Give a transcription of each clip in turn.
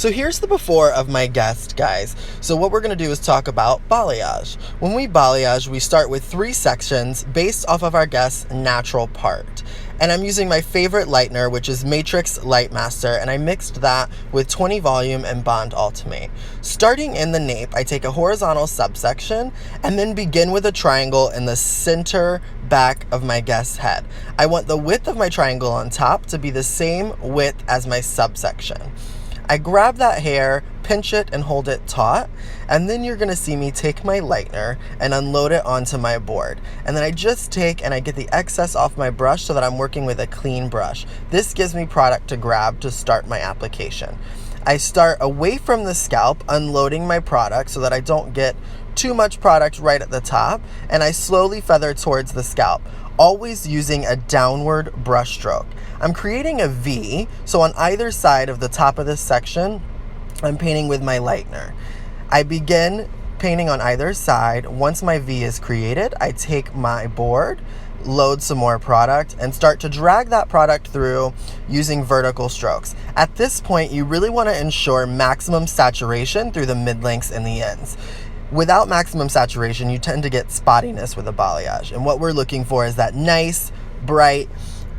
So here's the before of my guest, guys. So what we're going to do is talk about balayage. When we balayage, we start with 3 sections based off of our guest's natural part. And I'm using my favorite lightener, which is Matrix Lightmaster, and I mixed that with 20 volume and Bond Ultimate. Starting in the nape, I take a horizontal subsection and then begin with a triangle in the center back of my guest's head. I want the width of my triangle on top to be the same width as my subsection. I grab that hair, pinch it, and hold it taut, and then you're going to see me take my lightener and unload it onto my board. And then I just take and I get the excess off my brush so that I'm working with a clean brush. This gives me product to grab to start my application. I start away from the scalp, unloading my product so that I don't get too much product right at the top, and I slowly feather towards the scalp, always using a downward brush stroke. I'm creating a V, so on either side of the top of this section, I'm painting with my lightener. I begin painting on either side. Once my V is created, I take my board, load some more product, and start to drag that product through using vertical strokes. At this point, you really want to ensure maximum saturation through the mid-lengths and the ends. Without maximum saturation, you tend to get spottiness with a balayage. And what we're looking for is that nice, bright,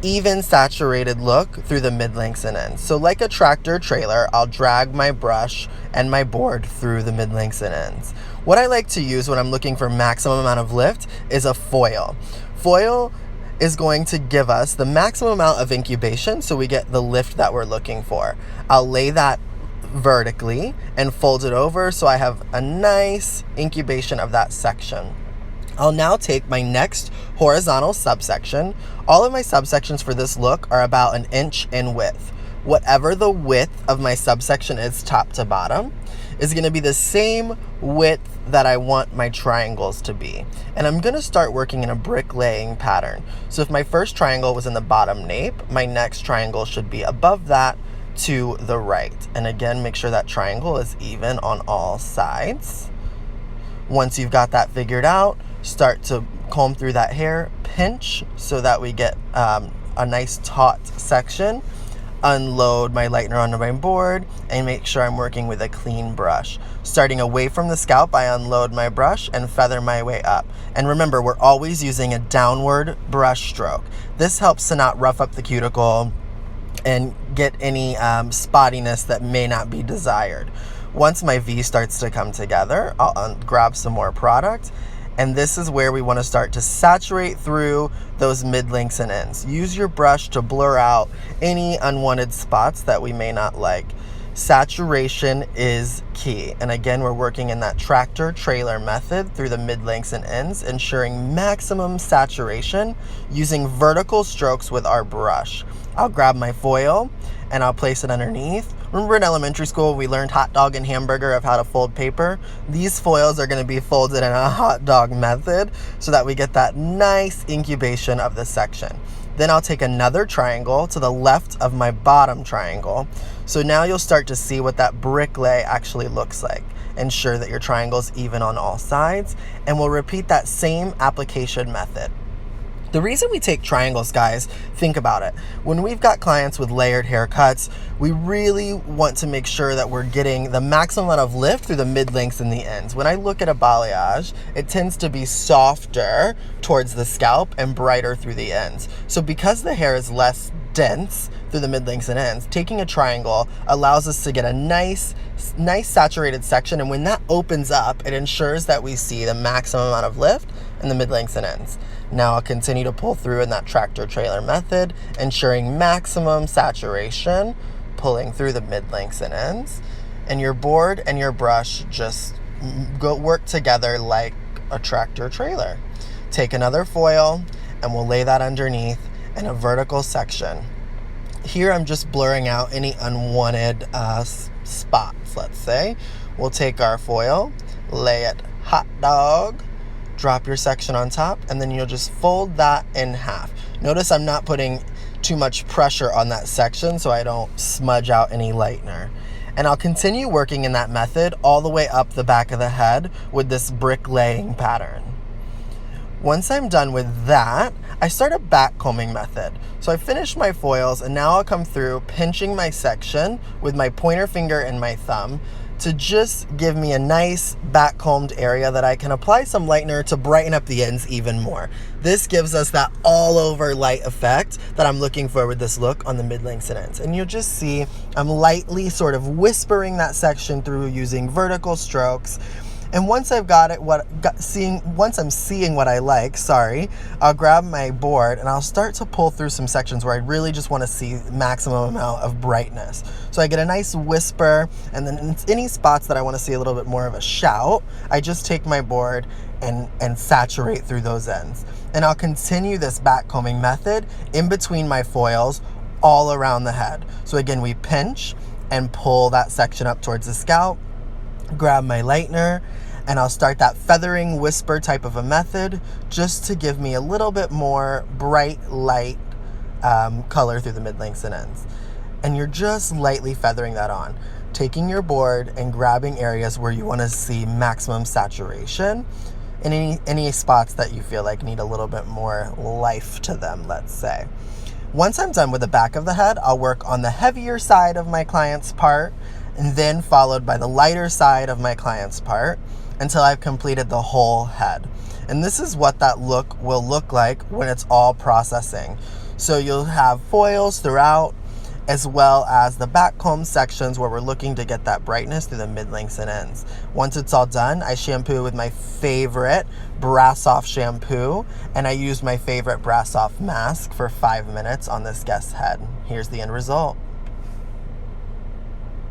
even saturated look through the mid-lengths and ends. So like a tractor trailer, I'll drag my brush and my board through the mid-lengths and ends. What I like to use when I'm looking for maximum amount of lift is a foil. Foil is going to give us the maximum amount of incubation so we get the lift that we're looking for. I'll lay that vertically and fold it over so I have a nice incubation of that section. I'll now take my next horizontal subsection. All of my subsections for this look are about 1 inch in width. Whatever the width of my subsection is top to bottom is going to be the same width that I want my triangles to be. And I'm going to start working in a bricklaying pattern. So if my first triangle was in the bottom nape, my next triangle should be above that to the right. And again, make sure that triangle is even on all sides. Once you've got that figured out, start to comb through that hair, pinch so that we get a nice taut section. Unload my lightener onto my board and make sure I'm working with a clean brush. Starting away from the scalp, I unload my brush and feather my way up. And remember, we're always using a downward brush stroke. This helps to not rough up the cuticle and get any spottiness that may not be desired. Once my V starts to come together, I'll grab some more product. And this is where we want to start to saturate through those mid-lengths and ends. Use your brush to blur out any unwanted spots that we may not like. Saturation is key. And again, we're working in that tractor trailer method through the mid-lengths and ends, ensuring maximum saturation using vertical strokes with our brush. I'll grab my foil and I'll place it underneath. Remember in elementary school, we learned hot dog and hamburger of how to fold paper? These foils are going to be folded in a hot dog method so that we get that nice incubation of the section. Then I'll take another triangle to the left of my bottom triangle. So now you'll start to see what that brick lay actually looks like. Ensure that your triangle's even on all sides, and we'll repeat that same application method. The reason we take triangles, guys, think about it. When we've got clients with layered haircuts, we really want to make sure that we're getting the maximum amount of lift through the mid-lengths and the ends. When I look at a balayage, it tends to be softer towards the scalp and brighter through the ends. So because the hair is less dense through the mid-lengths and ends, taking a triangle allows us to get a nice saturated section. And when that opens up, it ensures that we see the maximum amount of lift in the mid-lengths and ends. Now I'll continue to pull through in that tractor trailer method, ensuring maximum saturation, pulling through the mid-lengths and ends. And your board and your brush just go work together like a tractor trailer. Take another foil and we'll lay that underneath in a vertical section. Here I'm just blurring out any unwanted spots, let's say. We'll take our foil, lay it hot dog, drop your section on top, and then you'll just fold that in half. Notice I'm not putting too much pressure on that section so I don't smudge out any lightener. And I'll continue working in that method all the way up the back of the head with this brick laying pattern. Once I'm done with that, I start a back combing method. So I finish my foils, and now I'll come through pinching my section with my pointer finger and my thumb to just give me a nice back combed area that I can apply some lightener to brighten up the ends even more. This gives us that all over light effect that I'm looking for with this look on the mid-lengths and ends. And you'll just see I'm lightly sort of whispering that section through using vertical strokes. And once I've got it, once I'm seeing what I like, I'll grab my board and I'll start to pull through some sections where I really just want to see maximum amount of brightness. So I get a nice whisper, and then in any spots that I want to see a little bit more of a shout, I just take my board and saturate through those ends. And I'll continue this back combing method in between my foils all around the head. So again, we pinch and pull that section up towards the scalp, grab my lightener, and I'll start that feathering whisper type of a method just to give me a little bit more bright light color through the mid-lengths and ends. And you're just lightly feathering that on, taking your board and grabbing areas where you want to see maximum saturation in any spots that you feel like need a little bit more life to them, let's say. Once I'm done with the back of the head, I'll work on the heavier side of my client's part, and then followed by the lighter side of my client's part until I've completed the whole head. And this is what that look will look like when it's all processing. So you'll have foils throughout, as well as the back comb sections where we're looking to get that brightness through the mid-lengths and ends. Once it's all done, I shampoo with my favorite Brass Off shampoo, and I use my favorite Brass Off mask for 5 minutes on this guest's head. Here's the end result.